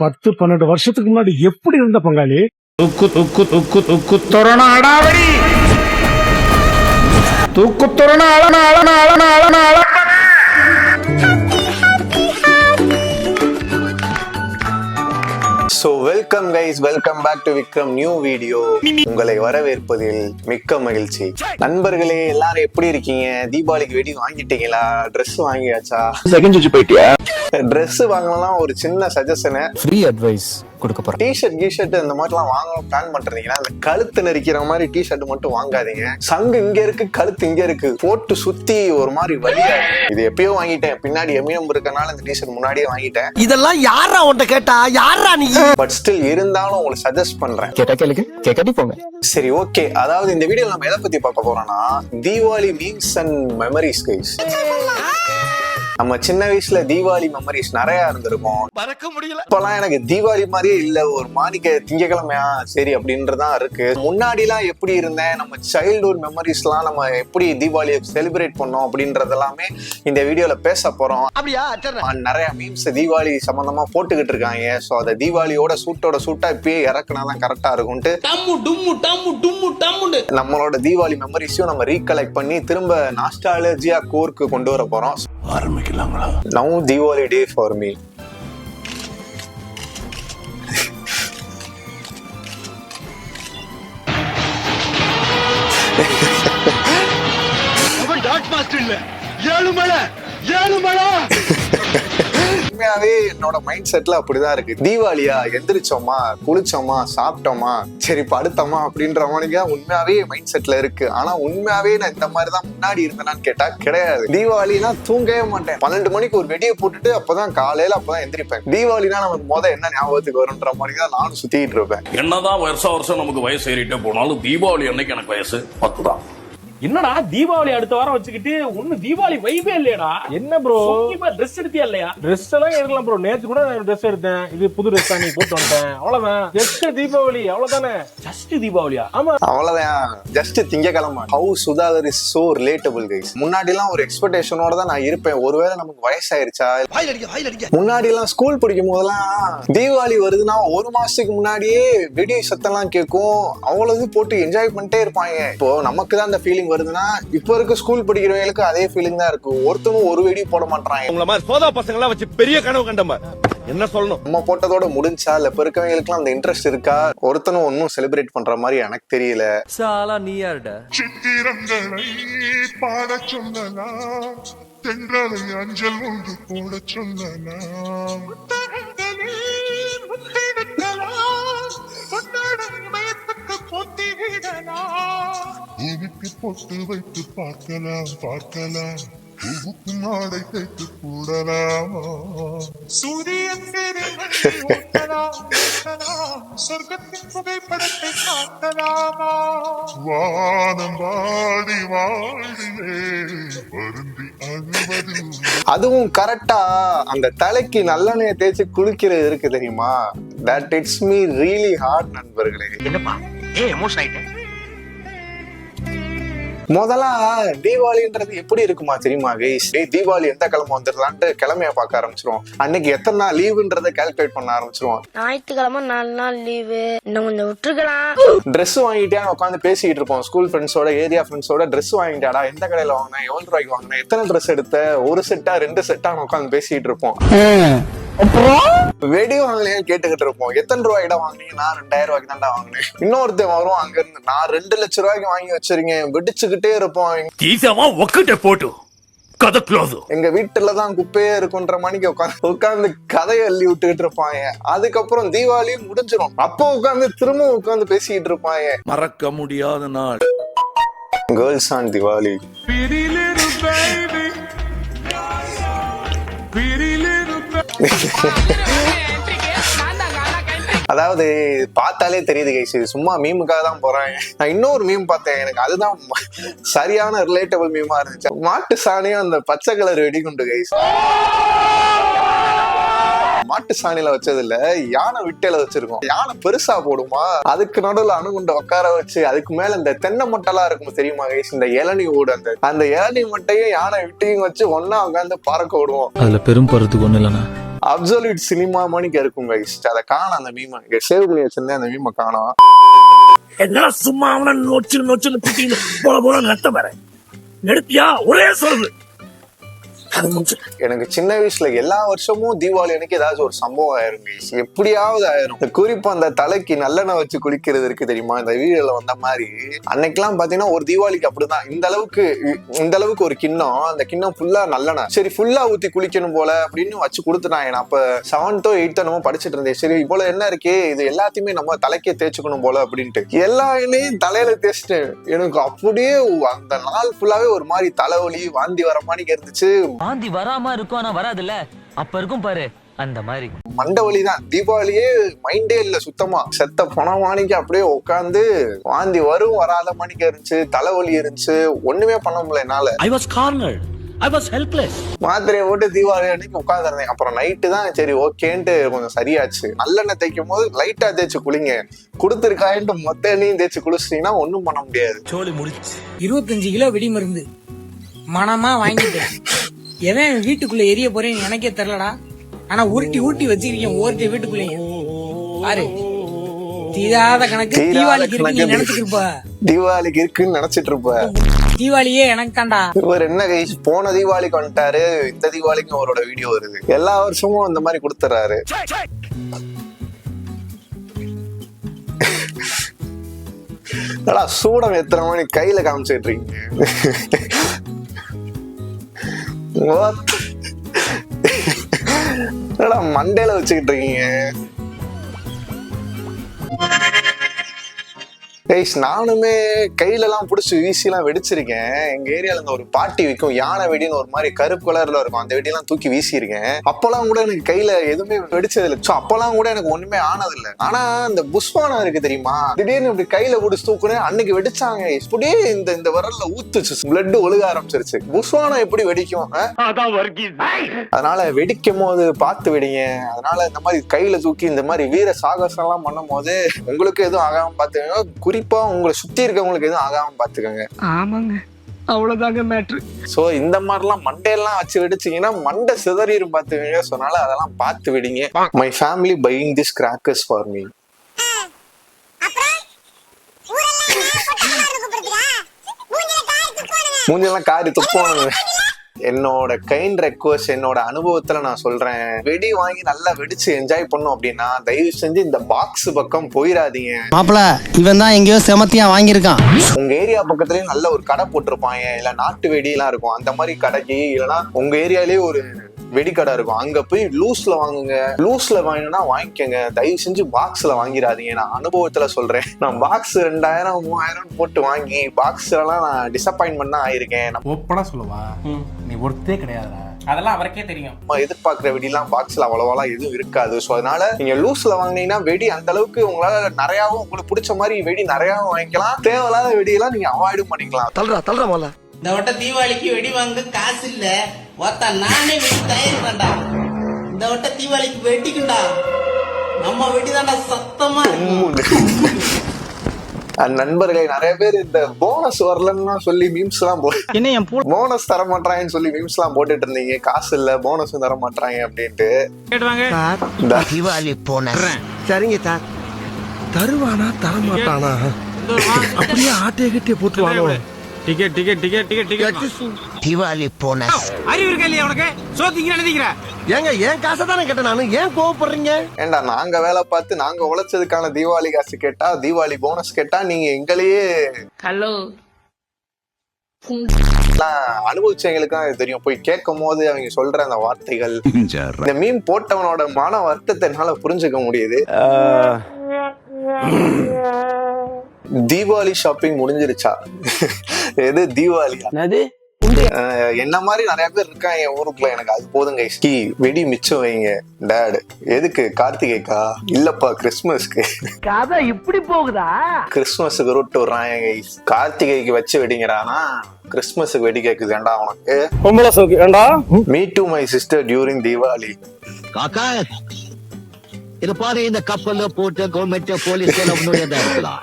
10-12 வருஷத்துக்கு முன்னாடி எப்படி இருந்த பங்காளி? தூக்கு தூக்கு தூக்கு தூக்கு தொரண அடாவடி தூக்கு தொரண அலன அலன அலன அலன அலன. So welcome guys, welcome back to Vikram new video. உங்களை வரவேற்பதில் மிக்க மகிழ்ச்சி. நண்பர்களே எல்லாரும் எப்படி இருக்கீங்க? தீபாவளிக்கு வெடி வாங்கிட்டீங்களா? Dress வாங்கியாச்சா? செகண்ட் சுச்சு போயிட்டியா? Dress வாங்கலாம் ஒரு சின்ன சஜஷன், ஃப்ரீ அட்வைஸ் கொடுக்க போறேன். டிஷர்ட் கீஷர்ட் இந்த மாதிரிலாம் வாங்கணும் பிளான் பண்றீங்கன்னா அந்த கழுத்து நெரிக்கிற மாதிரி டிஷர்ட் மட்டும் வாங்காதீங்க. சங்கு இங்க இருக்கு, கழுத்து இங்க இருக்கு, போட்டு சுத்தி ஒரு மாதிரி வலியா. இது எப்பயோ வாங்கிட்டேன், பின்னாடி எம்எம் இருக்கனால இந்த டிஷர்ட் முன்னாடியே வாங்கிட்டேன். இதெல்லாம் யாரா உன்கிட்ட கேட்டா? யாரா நீ? பட் ஸ்டில் இருந்தாலும் உங்களுக்கு சஜஸ்ட் பண்றேன். கேட்டா கேளுங்க, கேட்காட்டி போங்க. சரி ஓகே, அதாவது இந்த வீடியோல நம்ம எதை பத்தி பார்க்க போறோம்னா Deepavali memes and memories guys. நம்ம சின்ன வயசுல தீபாவளி மெமரிஸ் நிறைய இருந்திருக்கும். மறக்க முடியல. இப்பெல்லாம் எனக்கு தீபாவளி மாதிரியே இல்ல, ஒரு மாணிக்க திங்கக்கிழமையா சரி அப்படின்றதான் இருக்கு. முன்னாடி எல்லாம் எப்படி இருந்தேன், நம்ம சைல்ட்ஹுட் மெமரிஸ் எல்லாம் நம்ம எப்படி தீபாவளியை செலிப்ரேட் பண்ணோம் அப்படின்றது எல்லாமே இந்த வீடியோல பேச போறோம். அப்படியா? நிறைய மீம்ஸ் தீபாவளி சம்பந்தமா போட்டுக்கிட்டு இருக்காங்க. சோ அத தீபாவளியோட சூட்டா இப்பயே இறக்குனாதான் கரெக்டா இருக்கும்ட்டு நம்மளோட தீபாவளி மெமரிஸையும் நம்ம ரீகலெக்ட் பண்ணி திரும்ப நாஸ்டாலஜியா கோர்க்கு கொண்டு வர போறோம். ஆரம்பிக்கலாங்களா? Now Diwali day for me. உண்மையாவே என்னோட மைண்ட் செட்ல அப்படிதான் இருக்கு. தீபாவளியா எந்திரிச்சோமா, குளிச்சோமா, சாப்பிட்டோமா, சரி படுத்தோமா அப்படின்ற மாதிரியா உண்மையாவே மைண்ட் செட்ல இருக்கு. ஆனா உண்மையாவே நான் இந்த மாதிரிதான் முன்னாடி இருந்தேன்னு கேட்டா கிடையாது. தீபாவளினா தூங்கவே மாட்டேன். 12 மணிக்கு ஒரு வெடியை போட்டுட்டு அப்பதான் காலையில அப்பதான் எந்திரிப்பேன். தீபாவளினா நமக்கு என்ன ஞாபகத்துக்கு வரும்ன்ற மாதிரிதான் நானும் சுத்திட்டு இருப்பேன். என்னதான் வருஷம் நமக்கு வயசு ஏறிட்டே போனாலும் தீபாவளி அன்னைக்கு எனக்கு வயசு 10 தான். என்னடா தீபாவளி அடுத்த வாரம் வச்சுக்கிட்டு ஒண்ணு தீபாவளி வைபே இல்லையடா? என்ன ப்ரோ ட்ரெஸ் எடுத்தியா இல்லையா? ட்ரெஸ் எல்லாம் எடுக்கலாம் ப்ரோ. நேத்து கூட ட்ரெஸ் எடுத்தேன். இது புது ட்ரெஸ் தான், நீ போட்டு வந்துட்டேன். அவ்வளவுதான், ஜஸ்ட் தீபாவளி அவ்வளவுதானே. ஜஸ்ட் தீபாவளியா? ஆமா அவ்வளவுதான், ஜஸ்ட் திங்கக்கிழமை. How Sudhakar is so relatable guys. முன்னாடி எல்லாம் ஒரு எக்ஸ்பெக்டேஷனோட தான் நான் இருப்பேன். ஒருவேளை நமக்கு வயசாயிருச்சா. முன்னாடி எல்லாம் ஸ்கூல் படிக்கும் போதெல்லாம் தீபாவளி வருதுன்னா ஒரு மாசத்துக்கு முன்னாடியே வெடி சத்தம் எல்லாம் கேட்கும். அவ்வளவு போட்டு என்ஜாய் பண்ணிட்டே இருப்பாங்க. இப்போ நமக்கு தான் அந்த ஃபீலிங் வருதுன்னா இப்ப இருக்க ஸ்கூல் படிக்கிறவங்களுக்கு அதே ஃபீலிங் தான் இருக்கு. ஒருத்தனும் ஒரு வெடி போட மாட்டாங்க. உங்கள மாதிரி சோதா பசங்க எல்லாம் வச்சு பெரிய கனவு கண்டமா என்ன சொல்லணும்? நம்ம போட்டதோட முடிஞ்சா இல்ல இப்ப இருக்கவங்களுக்கு அந்த இன்ட்ரெஸ்ட் இருக்கா? ஒருத்தனும் ஒன்னும் செலிப்ரேட் பண்ற மாதிரி எனக்கு தெரியல. சாலா நீயாடா. சித்திரங்களை பாட சொல்லலாம், தென்றலை அஞ்சல் ஒன்று போட சொல்லலாம், பூமிக்கு பொட்டு வைத்து பார்க்கலாம், பூவுக்கு மாடை தைத்து போடலாமா, சூரியன் சொர்க்கத்தின் புகைப்படத்தை காட்டலாமா, வானம் வாடி வாடிலே வருந்தி அழுவது. அதுவும் கரெக்டா அந்த தலைக்கு நல்லெண்ணெயை தேய்ச்சி குளிக்கிறது இருக்கு தெரியுமா? That it's me really heart நண்பர்களே. என்னப்பா எமோஷன் ஆயிட்டேன். முதல்ல தீபாவளின்றது எப்படி இருக்குமா தெரியுமா கைஸ்? தீபாவளி எந்த கிழமை வந்துடலான்ட்டு கிழமைய பார்க்க ஆரம்பிச்சிருவோம். அன்னைக்கு எத்தனை நாள் லீவுன்றதை கால்குலேட் பண்ண ஆரம்பிச்சிருவோம். ஞாயிற்றுக்கிழமை 4 நாள் லீவு, இன்னும் கொஞ்சம் விட்டுருக்கலாம். ட்ரெஸ் வாங்கிட்டே உட்காந்து பேசிட்டு இருப்போம். ஸ்கூல் ஃப்ரெண்ட்ஸோட, ஏரியா ஃப்ரெண்ட்ஸோட ட்ரெஸ் வாங்கிட்டாடா, எந்த கடையில வாங்கினேன், எவ்வளவு ரூபாய்க்கு வாங்கினேன், எத்தனை ட்ரெஸ் எடுத்த, ஒரு செட்டா 2 செட்டா உட்காந்து பேசிட்டு இருப்போம். வெடி வாங்கலையும் கேட்டுக்கிட்டு இருப்போம். எத்தனை ரூபாய்டா வாங்கினீங்க? நான் 2000 ரூபாய்க்கு தான்டா வாங்கினேன். இன்னொருத்தன் வரும் அங்க இருந்து, நான் 2 லட்சம் ரூபாய்க்கு வாங்கி வச்சிருக்கேன். வெடிச்சுக்கிட்டே இருப்போம். எங்க வீட்டுலதான் குப்பையே இருக்குன்ற மணிக்கு உட்காந்து கதையை அள்ளி விட்டுக்கிட்டு இருப்பாங்க. அதுக்கப்புறம் தீபாவளி முடிஞ்சிடும். அப்போ உட்காந்து திரும்ப உட்காந்து பேசிக்கிட்டு இருப்பாங்க. மறக்க முடியாத நாள் கேர்ள்ஸ் ஆன் திவாலி. அதாவது பார்த்தாலே தெரியுது கைஸ், இது சும்மா மீமுக்காக தான் போறாங்க. நான் இன்னொரு மீம் பார்த்தேன், எனக்கு அதுதான் சரியான ரிலேட்டபிள் மீமா இருந்துச்சு. மாட்டு சாணியும் அந்த பச்சை கலர் வெடிகுண்டு கைஸ். மாட்டு சாணியில வச்சது இல்ல, யானை விட்டையில வச்சிருக்கோம். யானை பெருசா போடுமா, அதுக்கு நடுவுல அணுகுண்டு உட்கார வச்சு அதுக்கு மேல இந்த தென்னை மட்டைலாம் இருக்கும் தெரியுமா கைஸ்? இந்த இளநீ ஓடு, அந்த இளநீ மட்டையும் யானை விட்டையும் வச்சு ஒன்னா உட்காந்து பறக்க விடுவோம். அதுல பெரும் போறதுக்கு ஒண்ணு இல்லைண்ணா. அப்சல்யூட் சினிமா மணிக்கு இருக்கும் கைஸ். அதை காணும் அந்த மீமை சேவ் பண்ணி வச்சிருந்தேன், அந்த மீமை காணும். என்ன சும்மா அவன நொச்சு திட்டின்னு போல நட்ட பாரு நெடுப்பியா ஒரே சொல்லு. எனக்கு சின்ன வயசுல எல்லா வருஷமும் தீபாவளி அன்னைக்கு ஏதாச்சும் ஒரு சம்பவம் ஆயிரும் guys. எப்படியாவது ஆயிரும். குறிப்பா அந்த தலைக்கு நல்லெண்ணெய் வச்சு குளிக்கிறது இருக்கு தெரியுமா, இந்த வீடியோல வந்த மாதிரி. அன்னைக்கெல்லாம் பாத்தீங்கன்னா ஒரு தீபாவளிக்கு அப்படிதான் இந்த அளவுக்கு ஒரு கிண்ணம், அந்த கிண்ணம் ஃபுல்லா நல்லெண்ணெய். சரி ஃபுல்லா ஊத்தி குளிக்கணும் போல அப்படின்னு வச்சு கொடுத்துட்டாங்க. நான் அப்ப 7th or 8th நம்ம படிச்சுட்டு இருந்தேன். சரி இவ்வளவு என்ன இருக்கே, இது எல்லாத்தையுமே நம்ம தலைக்கே தேய்ச்சுக்கணும் போல அப்படின்ட்டு எல்லா எண்ணெயும் தலையில தேய்ச்சிட்டேன். எனக்கு அப்படியே அந்த நாள் ஃபுல்லாவே ஒரு மாதிரி தலைவலி வாந்தி வர மாதிரி இருந்துச்சு. வாந்தி வராம இருக்கும் ஆனா வராதுல்ல, அப்ப இருக்கும் பாரு அந்த மாதிரி மண்டவலி தான். தீபாவளியே மைண்டே இல்ல சுத்தமா. செத்த போன மாணிக்கு அப்படியே உட்காந்து வாந்தி வரும் வராத மாணிக்கு இருந்துச்சு, தலைவலி இருந்துச்சு, ஒண்ணுமே பண்ண முடியல என்னால. I was cornered. I was helpless. மாத்திரையை போட்டு தீபாவளி அன்னைக்கு உட்காந்துருந்தேன். அப்புறம் நைட்டு தான் சரி ஓகேன்ட்டு கொஞ்சம் சரியாச்சு. நல்லெண்ணெய் தேய்க்கும் போது லைட்டா தேய்ச்சி குளிங்க, கொடுத்துருக்காயின்ட்டு மொத்த எண்ணெயும் தேய்ச்சி குளிச்சிட்டீங்கன்னா ஒண்ணும் பண்ண முடியாது. சோலி முடிச்சு 25 கிலோ வெடி மருந்து மனமா வாங்கிட்டேன். எவன் வீட்டுக்குள்ள எரிய போறேன்னு எனக்கே தெரியலடா. ஆனா உருட்டி வச்சிருக்கேன் ஒருத்த வீட்டுக்குள்ளேயே. பாரு தீராத கணக்கு தீபாவளிக்கு இருக்கு நினைச்சிட்டு இருப்ப. தீபாவளிக்கு இருக்குன்னு நினைச்சிட்டு இருப்ப. தீபாவளியே எனக்கு தான்டா. இவர் என்ன கைஸ் போன தீபாவளிக்கு வந்துட்டாரு, இந்த தீபாவளிக்கும் அவரோட வீடியோ வருது. எல்லா வருஷமும் இந்த மாதிரி கொடுத்துறாரு. சூடம் எத்தனை மணி கையில காமிச்சிட்டு இருக்கீங்க. மண்டையில வச்சுக்கிட்டு இருக்கீங்க. நானுமே கையில எல்லாம் புடிச்சு வீசி எல்லாம் வெடிச்சிருக்கேன். எங்க ஏரியால இந்த ஒரு பாட்டி விற்கும் யானை வெடின்னு ஒரு மாதிரி கருப்பு கலர்ல இருக்கும், அந்த வெடியெல்லாம் தூக்கி வீசியிருக்கேன். அப்பெல்லாம் கூட எனக்கு கையில எதுவுமே வெடிச்சது இல்லை. அப்பெல்லாம் கூட எனக்கு ஒண்ணுமே ஆனது இல்லை. ஆனா இந்த புஷ்வானம் இருக்கு தெரியுமா, திடீர்னு இப்படி கையில புடிச்சு தூக்குனேன். அன்னைக்கு வெடிச்சாங்க. இப்படியே இந்த விரல்ல ஊத்துச்சு, பிளட் ஒழுக ஆரம்பிச்சிருச்சு. புஷ்வானம் எப்படி வெடிக்கும்? அதனால வெடிக்கும் போது பார்த்து வெடிங்க. அதனால இந்த மாதிரி கையில தூக்கி இந்த மாதிரி வீர சாகசம் எல்லாம் பண்ணும் போது உங்களுக்கு எதுவும் ஆகாம பாத்துக்கோங்க. குறிப்பா உங்களை சுத்தி இருக்கவங்களுக்கு எதுவும் ஆகாம பாத்துக்கோங்க. ஆமாங்க, அவ்வளவுதாங்க மேட்ரு. சோ இந்த மாதிரிலாம் மண்டையெல்லாம் வச்சு வெடிச்சீங்கன்னா மண்டை சிதறிடும் பாத்துக்கோங்க. சொன்னால அதெல்லாம் பார்த்து வெடிங்க. My family buying this crackers for me. மூஞ்செல்லாம் காரி துப்பானுங்க. என்னோட கைண்ட் ரெக்வஸ்ட், என்னோட அனுபவத்துல நான் சொல்றேன், வெடி வாங்கி நல்லா வெடிச்சு என்ஜாய் பண்ணும் அப்படின்னா தயவு செஞ்சு இந்த பாக்ஸ் பக்கம் போயிடாதீங்க. மாப்பிள இவன் தான் எங்கேயோ செமத்தியா வாங்கியிருக்கான். உங்க ஏரியா பக்கத்துலயும் நல்ல ஒரு கடை போட்டிருப்பாங்க, இல்ல நாட்டு வெடி எல்லாம் இருக்கும். அந்த மாதிரி கடைக்கு இல்லைன்னா உங்க ஏரியாலேயே ஒரு வெடிக்கடை இருக்கும், அங்க போய் லூஸ்ல வாங்குங்க. லூஸ்ல வாங்கினா வாங்கிக்கோங்க, தயவு செஞ்சு பாக்ஸ்ல வாங்கிடாதீங்க. நான் அனுபவத்துல சொல்றேன். நான் பாக்ஸ் 2000 3000 போட்டு வாங்கி பாக்ஸ்ல எல்லாம் நான் டிசப்பாயின்மெண்ட் தான் ஆயிருக்கேன். ஓப்பனா சொல்லுவா, நீ ஒருத்தே கிடையாதுடா. அதெல்லாம் அவருக்கே தெரியும். எதிர்பார்க்கிற வெடிலாம் பாக்ஸ்ல அவ்வளவாலாம் எதுவும் இருக்காது. ஸோ அதனால நீங்க லூஸ்ல வாங்கினீங்கன்னா வெடி அந்த அளவுக்கு உங்களால நிறையாவும் உங்களுக்கு பிடிச்ச மாதிரி வெடி நிறையாவும் வாங்கிக்கலாம். தேவையில்லாத வெடியெல்லாம் நீங்க அவாய்டும் பண்ணிக்கலாம். தள்ளுறா மல்ல. இந்த வட்ட தீபாவளிக்கு வெடி வாங்க காசு இல்ல, நானே வெடி தயாரிப்பேன்டா. இந்த வட்ட தீபாவளிக்கு வெடிக்குண்டா, நம்ம வெடிதான்டா சத்தமா. நண்பர்களே, நிறைய பேர் இந்த போனஸ் வரலன்னு சொல்லி மீம்ஸ் எல்லாம் போனஸ் தர மாட்டாங்கன்னு சொல்லி மீம்ஸ் எல்லாம் போட்டுட்டு இருந்தீங்க. காசு இல்ல, போனஸ் தர மாட்டாங்க அப்படின்ட்டு. தீபாவளி போனஸ் சரிங்க சார். தருவானா தர மாட்டானா அப்படியே ஆட்டைய கட்டிய போட்டுருவானோ. Ticket Deepavali bonus. அறிவு இருக்கா இல்லையா உனக்கு? சோதிங்க நினைக்கிற ஏங்க ஏன் காசை தானே கேட்ட நானு, ஏன் கோவப்படுறீங்க? ஏண்டா நாங்க வேலை பார்த்து நாங்க உழைச்சதுக்கான தீபாவளி காசு கேட்டா, தீபாவளி போனஸ் கேட்டா நீங்க எங்களையே ஹலோ அனுபவிச்சவங்களுக்கு தான் தெரியும். போய் கேட்கும் போது அவங்க சொல்ற அந்த வார்த்தைகள், இந்த மீன் போட்டவனோட மன வருத்தத்தை என்னால புரிஞ்சுக்க முடியுது. தீபாவளி ஷாப்பிங் முடிஞ்சிருச்சா? எது தீபாவளியா? என்ன மாதிரி நிறைய பேர் இருக்காங்க என் ஊருக்குள்ள. எனக்கு அது போதுங்க. வெடி மிச்சம் வைங்க டேட். எதுக்கு? கார்த்திகைக்கா? இல்லப்பா கிறிஸ்துமஸ்க்கு. கதை இப்படி போகுதா? கிறிஸ்துமஸுக்கு ரூட் விடுறாங்க. கார்த்திகைக்கு வச்சு வெடிங்கிறானா, கிறிஸ்துமஸுக்கு வெடி கேக்குதுண்டா உனக்கு. Me to my sister during Deepavali. காக்கா இது பாரு, இந்த கப்பல்ல போட்டு கவர்மெண்ட் போலீஸ் இருக்கலாம்.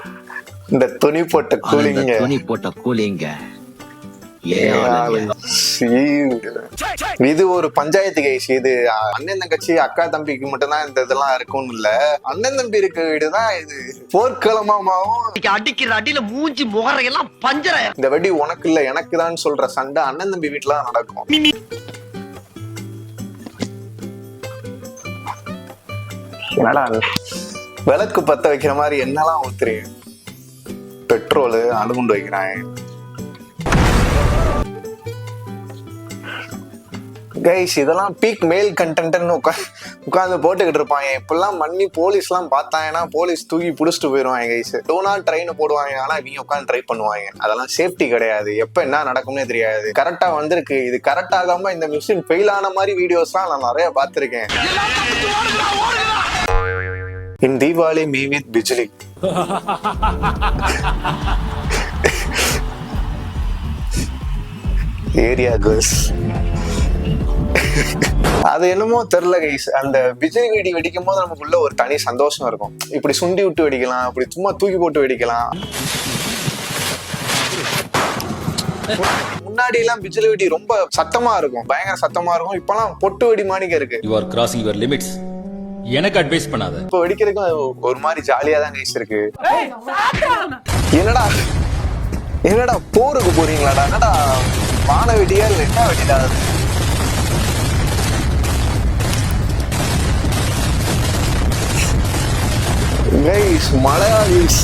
இந்த துணி போட்ட கூலிங்க. இது ஒரு பஞ்சாயத்து கைஸ். இது அண்ணன் தங்கச்சி அக்கா தம்பிக்கு மட்டும்தான் இந்த இதெல்லாம் இருக்கும்னு இல்ல, அண்ணன் தம்பி இருக்க வீடுதான் இது. போர்க்களமாவும் அடிக்கிற அடியில மூஞ்சி முகரையெல்லாம் பஞ்சர. இந்த வெடி உனக்கு இல்ல எனக்கு தான் சொல்ற சண்டை அண்ணன் தம்பி வீட்டுல தான் நடக்கும். என்னடா விளக்கு பத்த வைக்கிற மாதிரி என்னெல்லாம் ஊத்துறீங்க? பெட்ரோலு அணுகுண்டு வைக்கிறாங்க. கைஸ் இதெல்லாம் பீக் மேல் கண்டென்ட்னு உட்காந்து போட்டுக்கிட்டு இருப்பாங்க. இப்பெல்லாம் மண்ணி போலீஸ் எல்லாம் பார்த்தாங்கன்னா போலீஸ் தூக்கி புடிச்சிட்டு போயிருவாங்க கைஸ். டோனா ட்ரெயின் போடுவாங்க, ஆனா இவங்க உட்காந்து ட்ரை பண்ணுவாங்க. அதெல்லாம் சேஃப்டி கிடையாது, எப்ப என்ன நடக்கும்னே தெரியாது. கரெக்டா வந்திருக்கு. இது கரெக்ட் ஆகாம இந்த மிஷின் ஃபெயில் ஆன மாதிரி வீடியோஸ் எல்லாம் நான் நிறைய பார்த்திருக்கேன். In Deepavali me with bijli. Area girls அது என்னமோ தெரியல கைஸ். அந்த பிஜிலி வெடி வெடிக்கும் போது நமக்குள்ள ஒரு தனி சந்தோஷம் இருக்கும். இப்படி சுண்டி விட்டு வெடிக்கலாம், இப்படி சும்மா தூக்கி போட்டு வெடிக்கலாம். முன்னாடி எல்லாம் பிஜிலி வெடி ரொம்ப சத்தமா இருக்கும், பயங்கர சத்தமா இருக்கும். இப்பெல்லாம் பொட்டு வெடி மாணிக்க இருக்கு. You are crossing your limits. எனக்கு அட்வைஸ் பண்ணாத. இப்ப வெடிக்கிறதுக்கும் ஒரு மாதிரி ஜாலியா தான் கைஸ் இருக்கு. என்னடா போருக்கு போறீங்களாடா? என்னடா வான வெடியா இல்ல என்ன வெடிடா? கைஸ் மலையாளிஸ்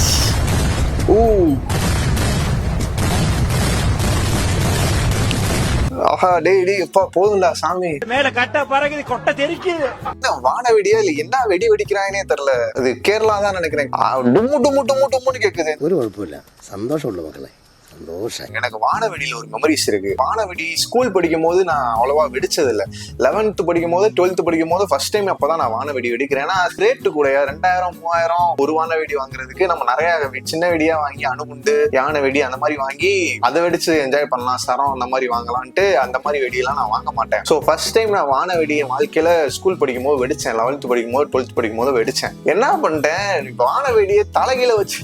ஆஹா டேய் எப்பா போதும்டா சாமி. மேல கட்ட பறகுது கொட்டை தெரிக்குது. வான வெடியா இல்ல என்ன வெடி வெடிக்கிறாங்கன்னே தெரியல. அது கேரளா தான் நினைக்கிறேன். டும்மு டும்மு டும்மு டும்முன்னு கேக்குது. ஒரு குழப்பம் இல்ல, சந்தோஷம் உள்ள மக்களே, சந்தோஷம். எனக்கு வானவெடியில ஒரு மெமரிஸ் இருக்கு. வானவெடி ஸ்கூல் படிக்கும் போது நான் அவ்வளவா வெடிச்சது இல்ல. 11th படிக்கும் போது 12th படிக்கும் போது ஃபர்ஸ்ட் டைம் அப்பதான் நான் வானவெடி வெடிக்கிறேன். ஏன்னா ரேட்டு கூட 2000 3000 ஒரு வானவெடி வாங்குறதுக்கு நம்ம நிறைய சின்ன வெடியா வாங்கி அணுகுண்டு யானை வெடி அந்த மாதிரி வாங்கி அதை வெடிச்சு என்ஜாய் பண்ணலாம், சரம் அந்த மாதிரி வாங்கலான்ட்டு அந்த மாதிரி வெடியெல்லாம் நான் வாங்க மாட்டேன். ஸோ ஃபர்ஸ்ட் டைம் நான் வானவெடி என் வாழ்க்கையில ஸ்கூல் படிக்கும் போது வெடிச்சேன். 11th படிக்கும் போது 12th படிக்கும் போது வெடிச்சேன். என்ன பண்ணிட்டேன், வானவெடியை தலைகீழ வச்சு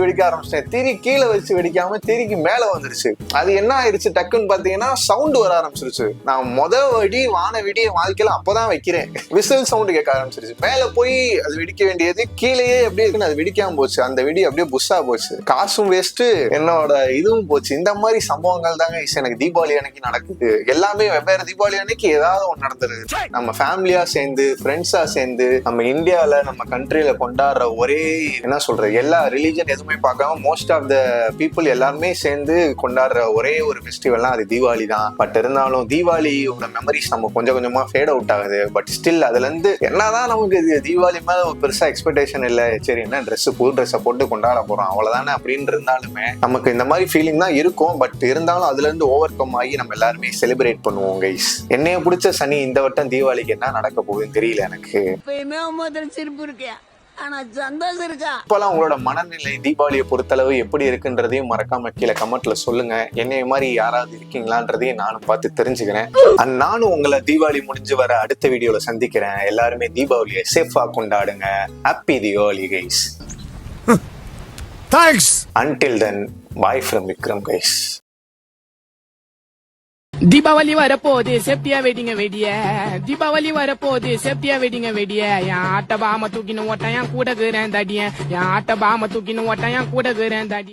வெடிக்க ஆரம்பிச்சிட்டேன். திரி கீழே வச்சு வெடிக்காம திரிக்கு மேல வந்துருச்சு. அது என்ன ஆயிடுச்சு டக்குன்னு பாத்தீங்கன்னா சவுண்ட் வர ஆரம்பிச்சிருச்சு. நான் வெடி வான வெடி வாழ்க்கையில அப்பதான் வைக்கிறேன். விசில் சவுண்ட் கேட்க ஆரம்பிச்சிருச்சு. மேல போய் அது வெடிக்க வேண்டியது கீழேயே எப்படி இருக்குன்னு அது வெடிக்காம போச்சு. அந்த வெடி அப்படியே புஷ்ஷா போச்சு. காசும் வேஸ்ட், என்னோட இதுவும் போச்சு. இந்த மாதிரி சம்பவங்கள் தாங்க எனக்கு தீபாவளி அன்னைக்கு நடக்குது. எல்லாமே வெவ்வேறு தீபாவளி அன்னைக்கு ஏதாவது ஒன்று நடந்துருது. நம்ம ஃபேமிலியா சேர்ந்து ஃப்ரெண்ட்ஸா சேர்ந்து நம்ம இந்தியால நம்ம கண்ட்ரியில கொண்டாடுற ஒரே என்ன சொல்றது எல்லா ரிலீஜன் எதுவுமே பார்க்காம மோஸ்ட் ஆஃப் த பீப்புள் எல்லாருமே சேர்ந்து கொண்டாடுற ஒரே ஒரு ஃபெஸ்டிவல்னா அது தீபாவளி தான். பட் இருந்தாலும் தீபாவளியோட மெமரிஸ் நம்ம கொஞ்சம் கொஞ்சமா ஃபேட் அவுட் ஆகுது. பட் ஸ்டில் அதுல இருந்து என்னதான் நமக்கு தீபாவளி மேல ஒரு பெருசா எக்ஸ்பெக்டேஷன் இல்லை. சரி என்ன புது ட்ரெஸ்ஸை போட்டு கொண்டாட போறோம் அவ்வளவுதானே அப்படின்னு இருந்தாலுமே நமக்கு இந்த மாதிரி ஃபீலிங் தான் இருக்கும். பட் இருந்தாலும் அதுல இருந்து ஓவர் கம் ஆகி நம்ம எல்லாருமே செலிப்ரேட் பண்ணுவோம் கைஸ். என்னைய பிடிச்ச சனி இந்த வட்டம் தீபாவளிக்கு என்ன நடக்க போகுதுன்னு தெரியல எனக்கு. இப்பெல்லாம் உங்களோட மனநிலை தீபாவளியை பொறுத்தளவு எப்படி இருக்குன்றதையும் மறக்காம கீழே கமெண்ட்ல சொல்லுங்க. என்னைய மாதிரி யாராவது இருக்கீங்களான்றதையும் நானும் பார்த்து தெரிஞ்சுக்கிறேன். நானும் உங்களை தீபாவளி முடிஞ்சு வர அடுத்த வீடியோல சந்திக்கிறேன். எல்லாருமே தீபாவளியை சேஃபா கொண்டாடுங்க. Happy Deepavali guys. Thanks. Until then, bye from Vikram guys. Deepavali வரப்போகுது, சேஃப்டியா வெயிட்டிங்க வெடிய. தீபாவளி வரப்போகுது, சேஃப்டியா வெயிட்டிங்க வெடிய. என் ஆட்ட பாம தூக்கின்னு ஓட்டம் என் கூட தடிய. என் ஆட்ட பாம தூக்கின்னு ஓட்டம் என் கூட தடிய.